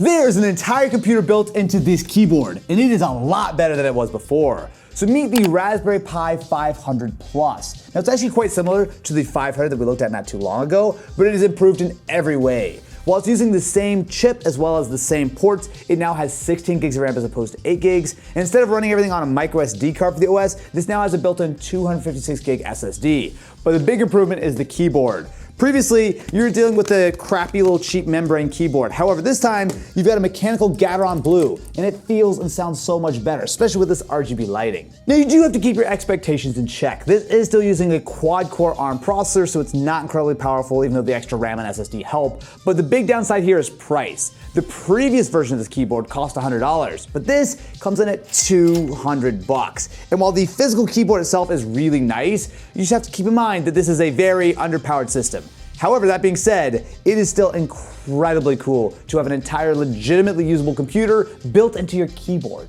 There's an entire computer built into this keyboard, and it is a lot better than it was before. So meet the Raspberry Pi 500 Plus. Now it's actually quite similar to the 500 that we looked at not too long ago, but it is improved in every way. While it's using the same chip as well as the same ports, it now has 16 gigs of RAM as opposed to 8 gigs. And instead of running everything on a micro SD card for the OS, this now has a built-in 256 gig SSD. But the big improvement is the keyboard. Previously, you were dealing with a crappy little cheap membrane keyboard. However, this time, you've got a mechanical Gateron Blue, and it feels and sounds so much better, especially with this RGB lighting. Now, you do have to keep your expectations in check. This is still using a quad-core ARM processor, so it's not incredibly powerful, even though the extra RAM and SSD help. But the big downside here is price. The previous version of this keyboard cost $100, but this comes in at $200. And while the physical keyboard itself is really nice, you just have to keep in mind that this is a very underpowered system. However, that being said, it is still incredibly cool to have an entire legitimately usable computer built into your keyboard.